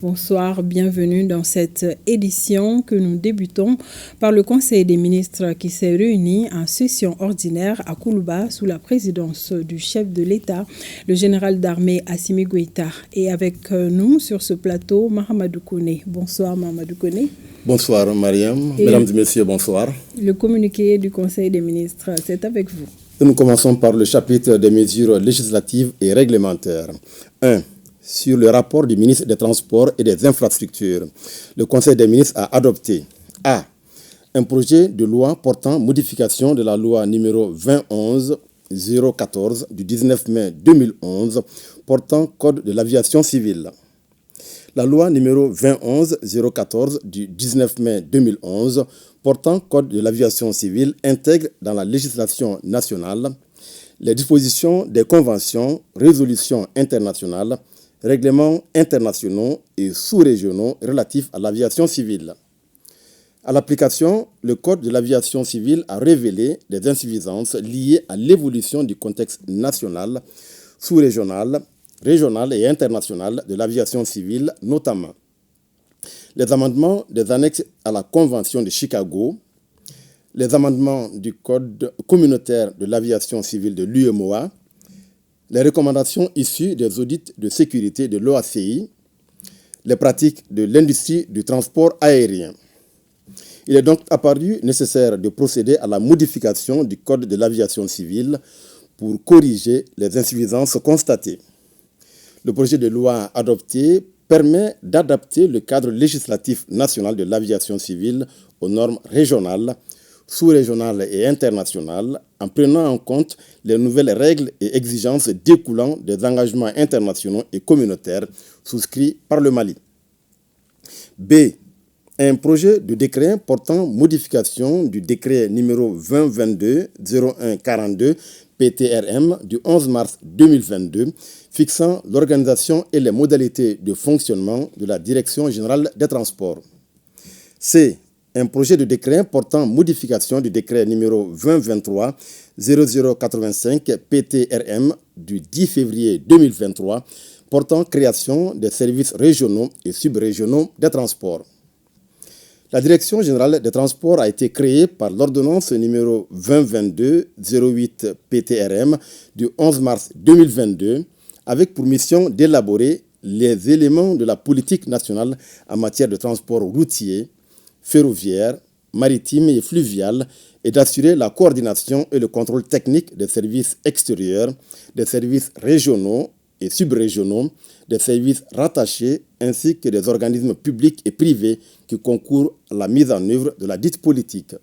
Bonsoir, bienvenue dans cette édition que nous débutons par le Conseil des ministres qui s'est réuni en session ordinaire à Koulouba sous la présidence du chef de l'État, le général d'armée Assimi Goïta. Et avec nous sur ce plateau, Mahamadou Kone. Bonsoir Mahamadou Kone. Bonsoir Mariam, mesdames et messieurs, bonsoir. Le communiqué du Conseil des ministres, c'est avec vous. Nous commençons par le chapitre des mesures législatives et réglementaires. 1. Sur le rapport du ministre des Transports et des Infrastructures, le Conseil des ministres a adopté A. Un projet de loi portant modification de la loi numéro 2011-014 du 19 mai 2011 portant Code de l'aviation civile. La loi numéro 2011-014 du 19 mai 2011 portant Code de l'aviation civile intègre dans la législation nationale les dispositions des conventions, résolutions internationales, règlements internationaux et sous-régionaux relatifs à l'aviation civile. À l'application, le Code de l'aviation civile a révélé des insuffisances liées à l'évolution du contexte national, sous-régional, régional et international de l'aviation civile, notamment les amendements des annexes à la Convention de Chicago, les amendements du Code communautaire de l'aviation civile de l'UMOA, les recommandations issues des audits de sécurité de l'OACI, les pratiques de l'industrie du transport aérien. Il est donc apparu nécessaire de procéder à la modification du Code de l'aviation civile pour corriger les insuffisances constatées. Le projet de loi adopté permet d'adapter le cadre législatif national de l'aviation civile aux normes régionales, sous-régionales et internationales, en prenant en compte les nouvelles règles et exigences découlant des engagements internationaux et communautaires souscrits par le Mali. B. Un projet de décret portant modification du décret numéro 2022-0142 PTRM du 11 mars 2022 fixant l'organisation et les modalités de fonctionnement de la Direction générale des transports. C. Un projet de décret portant modification du décret numéro 2023-0085 PTRM du 10 février 2023 portant création des services régionaux et subrégionaux des transports. La Direction générale des transports a été créée par l'ordonnance numéro 2022-08 PTRM du 11 mars 2022 avec pour mission d'élaborer les éléments de la politique nationale en matière de transport routier, ferroviaire, maritime et fluvial et d'assurer la coordination et le contrôle technique des services extérieurs, des services régionaux et subrégionaux, des services rattachés ainsi que des organismes publics et privés qui concourent à la mise en œuvre de la dite politique.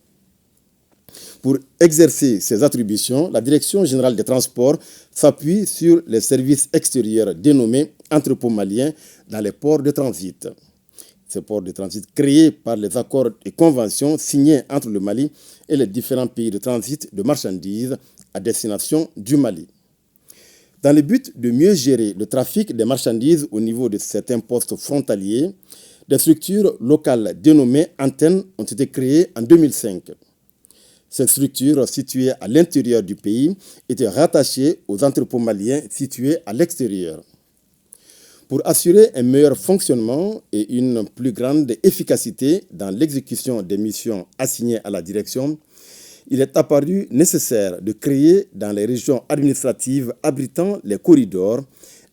Pour exercer ces attributions, la Direction générale des transports s'appuie sur les services extérieurs dénommés entrepôts maliens dans les ports de transit. Ces ports de transit créés par les accords et conventions signés entre le Mali et les différents pays de transit de marchandises à destination du Mali. Dans le but de mieux gérer le trafic des marchandises au niveau de certains postes frontaliers, des structures locales dénommées antennes ont été créées en 2005. Ces structures situées à l'intérieur du pays étaient rattachées aux entrepôts maliens situés à l'extérieur. Pour assurer un meilleur fonctionnement et une plus grande efficacité dans l'exécution des missions assignées à la direction, il est apparu nécessaire de créer dans les régions administratives abritant les corridors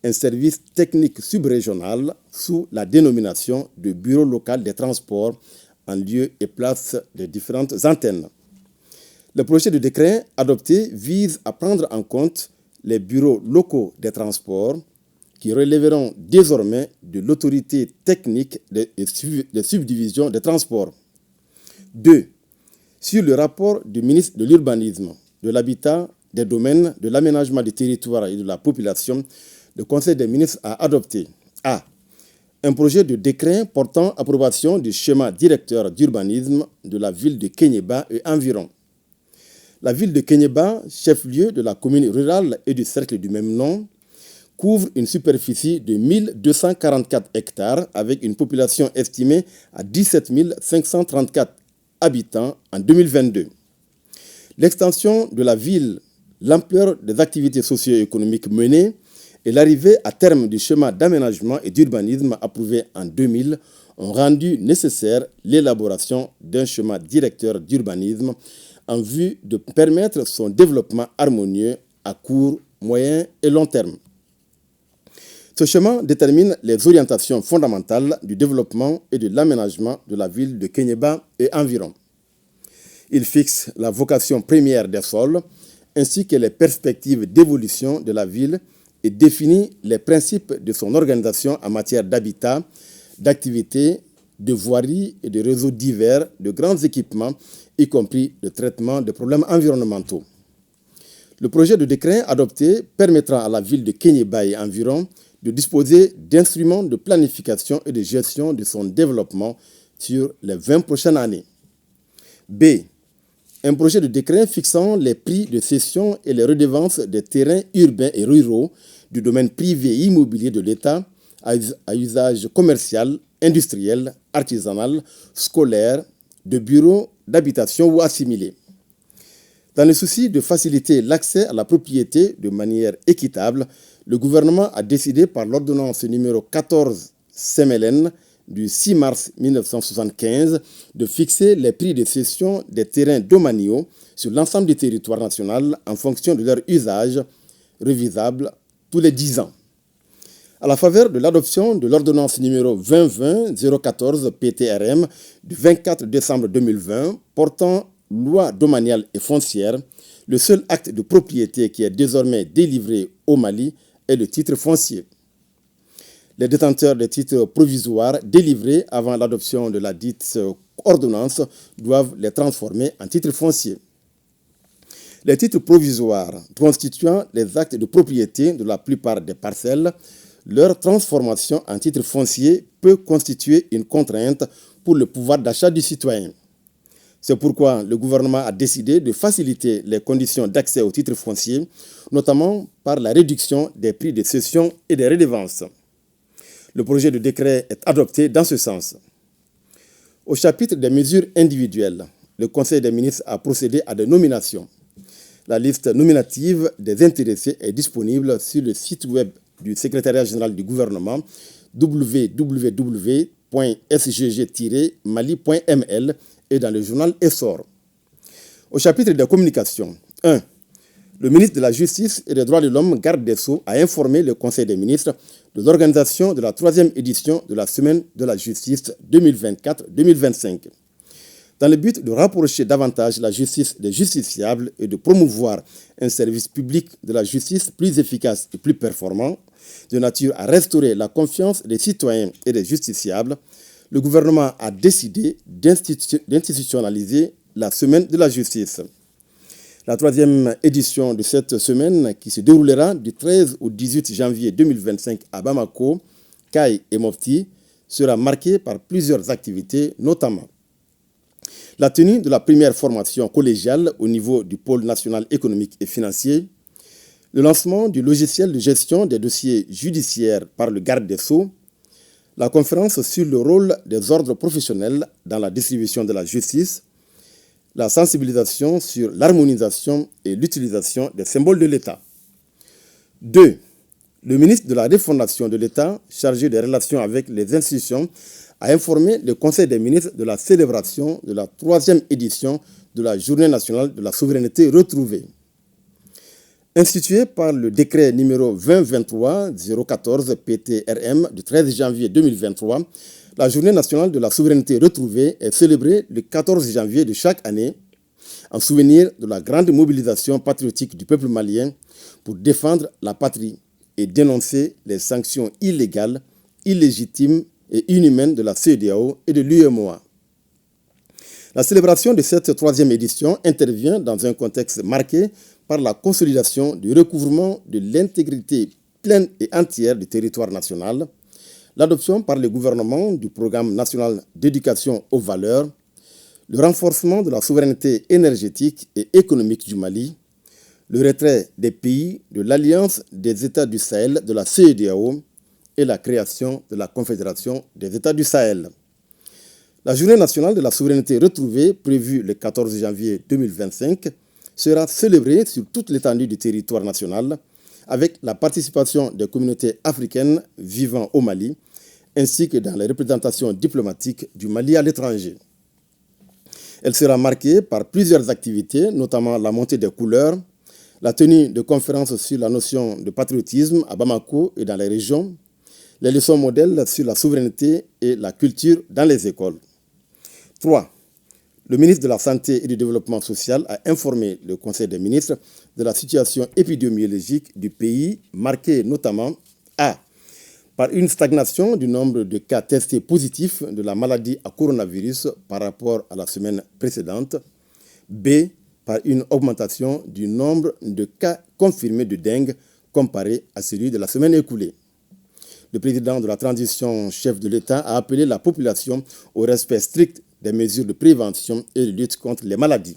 un service technique subrégional sous la dénomination de Bureau local des transports en lieu et place des différentes antennes. Le projet de décret adopté vise à prendre en compte les bureaux locaux des transports qui relèveront désormais de l'autorité technique des subdivisions des transports. 2. Sur le rapport du ministre de l'Urbanisme, de l'Habitat, des Domaines, de l'Aménagement du territoire et de la population, le Conseil des ministres a adopté A. Un projet de décret portant approbation du schéma directeur d'urbanisme de la ville de Kéniéba et environ. La ville de Kéniéba, chef-lieu de la commune rurale et du cercle du même nom, couvre une superficie de 1244 hectares avec une population estimée à 17 534 habitants en 2022. L'extension de la ville, l'ampleur des activités socio-économiques menées et l'arrivée à terme du schéma d'aménagement et d'urbanisme approuvé en 2000 ont rendu nécessaire l'élaboration d'un schéma directeur d'urbanisme en vue de permettre son développement harmonieux à court, moyen et long terme. Ce schéma détermine les orientations fondamentales du développement et de l'aménagement de la ville de Kéniéba et environ. Il fixe la vocation première des sols ainsi que les perspectives d'évolution de la ville et définit les principes de son organisation en matière d'habitat, d'activités, de voiries et de réseaux divers de grands équipements, y compris le traitement des problèmes environnementaux. Le projet de décret adopté permettra à la ville de Kéniéba et environ de disposer d'instruments de planification et de gestion de son développement sur les 20 prochaines années. B. Un projet de décret fixant les prix de cession et les redevances des terrains urbains et ruraux du domaine privé immobilier de l'État à usage commercial, industriel, artisanal, scolaire, de bureaux, d'habitation ou assimilés. Dans le souci de faciliter l'accès à la propriété de manière équitable, le gouvernement a décidé par l'ordonnance numéro 14 CMLN du 6 mars 1975 de fixer les prix de cession des terrains domaniaux sur l'ensemble du territoire national en fonction de leur usage, révisable tous les 10 ans. À la faveur de l'adoption de l'ordonnance numéro 2020-014 PTRM du 24 décembre 2020 portant loi domaniale et foncière, le seul acte de propriété qui est désormais délivré au Mali est le titre foncier. Les détenteurs des titres provisoires délivrés avant l'adoption de la dite ordonnance doivent les transformer en titres fonciers. Les titres provisoires constituant les actes de propriété de la plupart des parcelles, leur transformation en titre foncier peut constituer une contrainte pour le pouvoir d'achat du citoyen. C'est pourquoi le gouvernement a décidé de faciliter les conditions d'accès aux titres fonciers, notamment par la réduction des prix de cession et des redevances. Le projet de décret est adopté dans ce sens. Au chapitre des mesures individuelles, le Conseil des ministres a procédé à des nominations. La liste nominative des intéressés est disponible sur le site web du secrétariat général du gouvernement www.sgg-mali.ml et dans le journal Essor. Au chapitre des communications, 1. Le ministre de la Justice et des Droits de l'Homme, garde des Sceaux, a informé le Conseil des ministres de l'organisation de la 3e édition de la Semaine de la Justice 2024-2025. Dans le but de rapprocher davantage la justice des justiciables et de promouvoir un service public de la justice plus efficace et plus performant, de nature à restaurer la confiance des citoyens et des justiciables, le gouvernement a décidé d'institutionnaliser la Semaine de la Justice. La 3e édition de cette semaine, qui se déroulera du 13 au 18 janvier 2025 à Bamako, Kayes et Mopti, sera marquée par plusieurs activités, notamment la tenue de la première formation collégiale au niveau du pôle national économique et financier, le lancement du logiciel de gestion des dossiers judiciaires par le garde des Sceaux, la conférence sur le rôle des ordres professionnels dans la distribution de la justice, la sensibilisation sur l'harmonisation et l'utilisation des symboles de l'État. 2. Le ministre de la Refondation de l'État, chargé des relations avec les institutions, a informé le Conseil des ministres de la célébration de la 3e édition de la Journée nationale de la souveraineté retrouvée. Instituée par le décret numéro 2023-014 PTRM du 13 janvier 2023, la Journée nationale de la souveraineté retrouvée est célébrée le 14 janvier de chaque année en souvenir de la grande mobilisation patriotique du peuple malien pour défendre la patrie et dénoncer les sanctions illégales, illégitimes et inhumaines de la CEDEAO et de l'UEMOA. La célébration de cette 3e édition intervient dans un contexte marqué par la consolidation du recouvrement de l'intégrité pleine et entière du territoire national, l'adoption par le gouvernement du programme national d'éducation aux valeurs, le renforcement de la souveraineté énergétique et économique du Mali, le retrait des pays de l'Alliance des États du Sahel de la CEDEAO et la création de la Confédération des États du Sahel. La Journée nationale de la souveraineté retrouvée, prévue le 14 janvier 2025, sera célébrée sur toute l'étendue du territoire national avec la participation des communautés africaines vivant au Mali, ainsi que dans les représentations diplomatiques du Mali à l'étranger. Elle sera marquée par plusieurs activités, notamment la montée des couleurs, la tenue de conférences sur la notion de patriotisme à Bamako et dans les régions, les leçons modèles sur la souveraineté et la culture dans les écoles. 3. Le ministre de la Santé et du Développement social a informé le Conseil des ministres de la situation épidémiologique du pays, marquée notamment A. par une stagnation du nombre de cas testés positifs de la maladie à coronavirus par rapport à la semaine précédente, B. par une augmentation du nombre de cas confirmés de dengue comparé à celui de la semaine écoulée. Le président de la transition, chef de l'État, a appelé la population au respect strict des mesures de prévention et de lutte contre les maladies.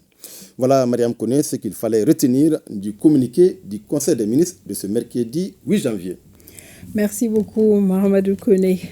Voilà, Mariam Koné, ce qu'il fallait retenir du communiqué du Conseil des ministres de ce mercredi 8 janvier. Merci beaucoup, Mahamadou Koné.